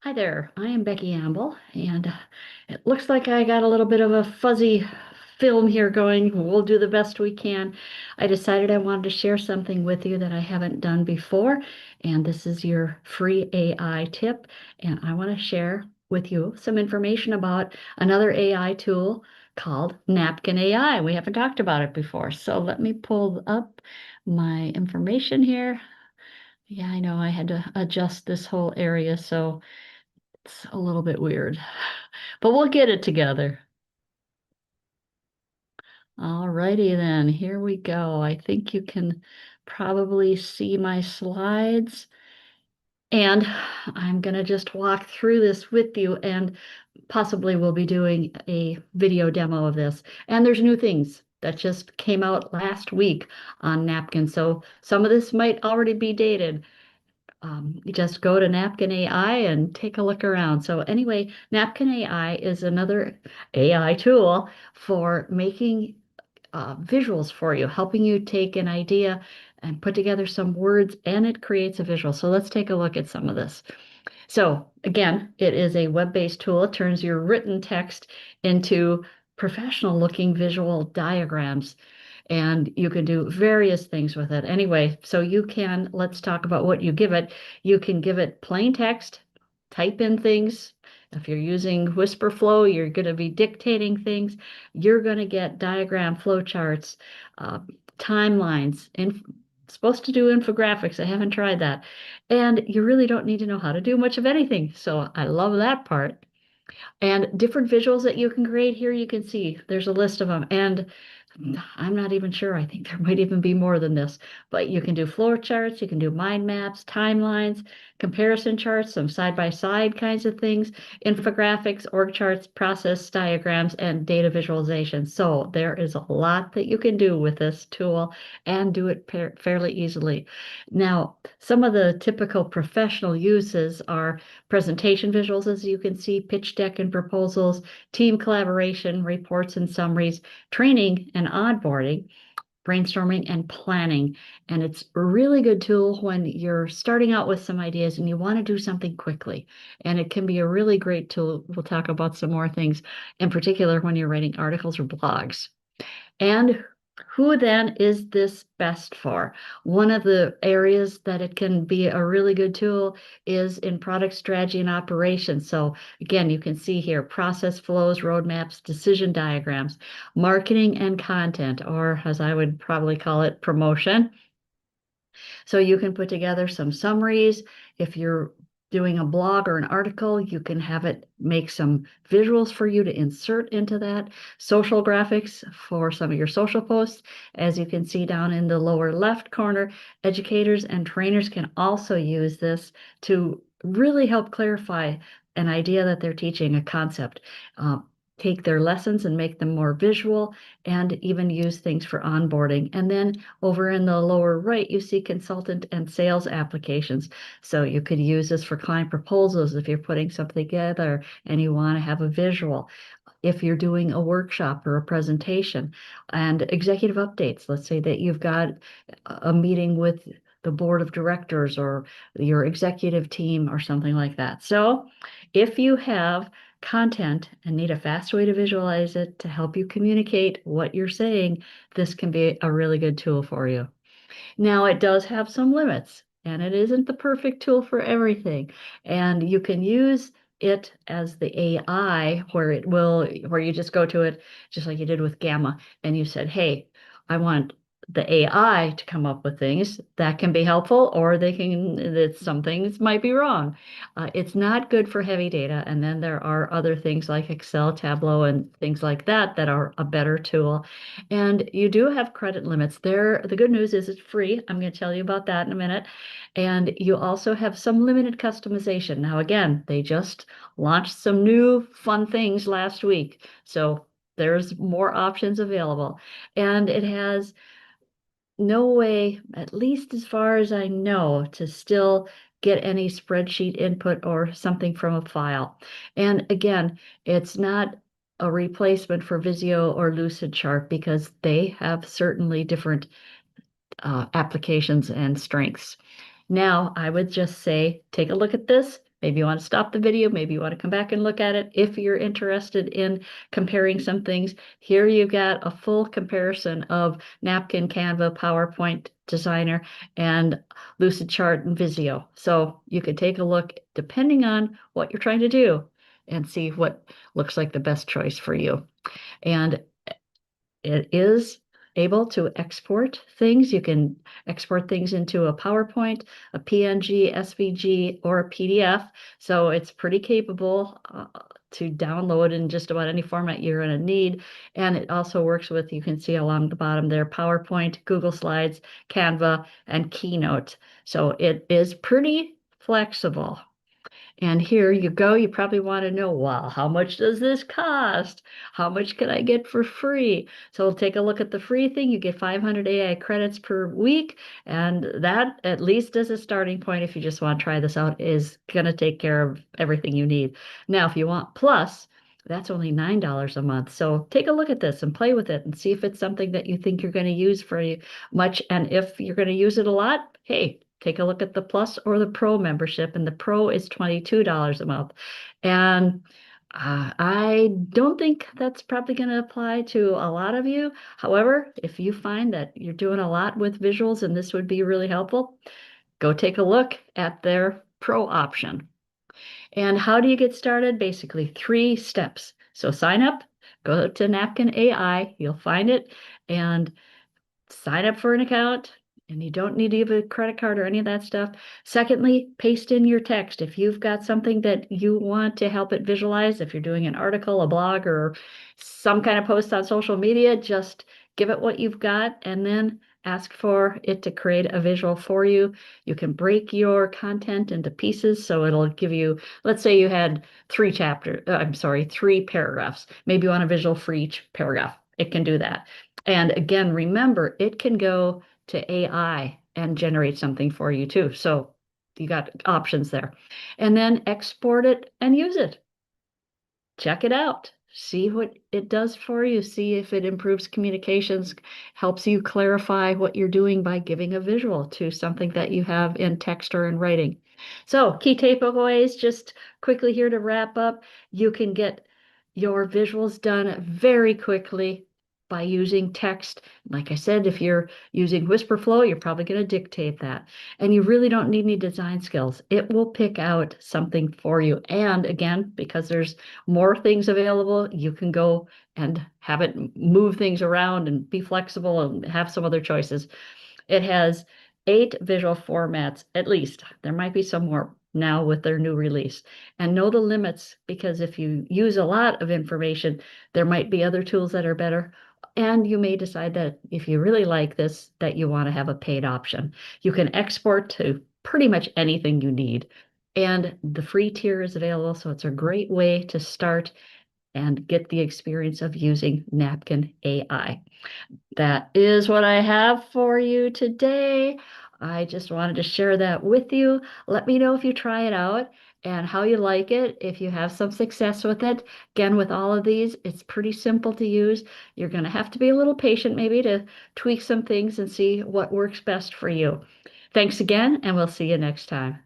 Hi there, I am Becky Amble, and it looks like I got a little bit of a fuzzy film here going. We'll do the best we can. I decided I wanted to share something with you that I haven't done before, and this is your free AI tip. And I want to share with you some information about another AI tool called Napkin.AI. We haven't talked about it before, so let me pull up my information here. Yeah, I know I had to adjust this whole area, so it's a little bit weird, but we'll get it together. All righty then, here we go. I think you can probably see my slides, and I'm gonna just walk through this with you, and possibly we'll be doing a video demo of this. And there's new things that just came out last week on Napkin, so some of this might already be dated. You just go to Napkin AI and take a look around. So anyway, Napkin AI is another AI tool for making visuals for you, helping you take an idea and put together some words, and it creates a visual. So let's take a look at some of this. So again, it is a web-based tool. It turns your written text into professional looking visual diagrams, and you can do various things with it. Anyway, so let's talk about what you give it. You can give it plain text, type in things. If you're using Whisper Flow, you're going to be dictating things. You're going to get diagram flow charts, uh, timelines, and supposed to do infographics. I haven't tried that. And you really don't need to know how to do much of anything. So I love that part. And different visuals that you can create here, you can see there's a list of them. And I'm not even sure. I think there might even be more than this, but you can do flow charts, you can do mind maps, timelines, comparison charts, some side by side kinds of things, infographics, org charts, process diagrams, and data visualization. So there is a lot that you can do with this tool and do it fairly easily. Now, some of the typical professional uses are presentation visuals, as you can see, pitch deck and proposals, team collaboration, reports and summaries, training and onboarding, brainstorming and planning. And it's a really good tool when you're starting out with some ideas and you want to do something quickly. And it can be a really great tool. We'll talk about some more things, in particular when you're writing articles or blogs. And who then is this best for? One of the areas that it can be a really good tool is in product strategy and operations. So again, you can see here process flows, roadmaps, decision diagrams, marketing and content, or as I would probably call it, promotion. So you can put together some summaries. If you're doing a blog or an article, you can have it make some visuals for you to insert into that. Social graphics for some of your social posts. As you can see down in the lower left corner, educators and trainers can also use this to really help clarify an idea that they're teaching, a concept. Uh, Take their lessons and make them more visual, and even use things for onboarding. And then over in the lower right, you see consultant and sales applications. So you could use this for client proposals if you're putting something together and you want to have a visual, if you're doing a workshop or a presentation, and executive updates. Let's say that you've got a meeting with the board of directors or your executive team or something like that. So if you have content and need a fast way to visualize it to help you communicate what you're saying, this can be a really good tool for you. Now, it does have some limits, and it isn't the perfect tool for everything. And you can use it as the AI where you just go to it, just like you did with Gamma, and you said, hey, I want the AI to come up with things that can be helpful, or that some things might be wrong. It's not good for heavy data. And then there are other things like Excel, Tableau, and things like that that are a better tool. And you do have credit limits there. The good news is it's free. I'm going to tell you about that in a minute. And you also have some limited customization. Now, again, they just launched some new fun things last week. So there's more options available. And it has no way, at least as far as I know, to still get any spreadsheet input or something from a file. And again, it's not a replacement for Visio or Lucidchart because they have certainly different applications and strengths. Now, I would just say, take a look at this. Maybe you want to stop the video. Maybe you want to come back and look at it. If you're interested in comparing some things, here you've got a full comparison of Napkin, Canva, PowerPoint, Designer, and Lucidchart and Visio. So you could take a look depending on what you're trying to do and see what looks like the best choice for you. And it is able to export things. You can export things into a PowerPoint, a PNG, SVG, or a PDF. So it's pretty capable to download in just about any format you're going to need. And it also works with, you can see along the bottom there, PowerPoint, Google Slides, Canva, and Keynote. So it is pretty flexible. And here you go. You probably want to know, well, how much does this cost? How much can I get for free? So we'll take a look at the free thing. You get 500 AI credits per week. And that, at least as a starting point, if you just want to try this out, is going to take care of everything you need. Now, if you want plus, that's only $9 a month. So take a look at this and play with it and see if it's something that you think you're going to use for much. And if you're going to use it a lot, hey, take a look at the Plus or the Pro membership, and the Pro is $22 a month. And I don't think that's probably going to apply to a lot of you. However, if you find that you're doing a lot with visuals and this would be really helpful, go take a look at their Pro option. And how do you get started? Basically, 3 steps. So sign up, go to Napkin.AI, you'll find it, and sign up for an account, and you don't need to give a credit card or any of that stuff. Secondly, paste in your text. If you've got something that you want to help it visualize, if you're doing an article, a blog, or some kind of post on social media, just give it what you've got and then ask for it to create a visual for you. You can break your content into pieces. So it'll give you, let's say you had 3 paragraphs. Maybe you want a visual for each paragraph. It can do that. And again, remember, it can go to AI and generate something for you too. So you got options there. And then export it and use it. Check it out. See what it does for you. See if it improves communications, helps you clarify what you're doing by giving a visual to something that you have in text or in writing. So, key takeaways, just quickly here to wrap up. You can get your visuals done very quickly by using text. Like I said, if you're using Whisperflow, you're probably going to dictate that. And you really don't need any design skills. It will pick out something for you. And again, because there's more things available, you can go and have it move things around and be flexible and have some other choices. It has 8 visual formats, at least. There might be some more now with their new release. And know the limits, because if you use a lot of information, there might be other tools that are better. And you may decide that if you really like this, that you want to have a paid option. You can export to pretty much anything you need. And the free tier is available, so it's a great way to start and get the experience of using Napkin AI. That is what I have for you today. I just wanted to share that with you. Let me know if you try it out and how you like it, if you have some success with it. Again, with all of these, it's pretty simple to use. You're going to have to be a little patient maybe to tweak some things and see what works best for you. Thanks again, and we'll see you next time.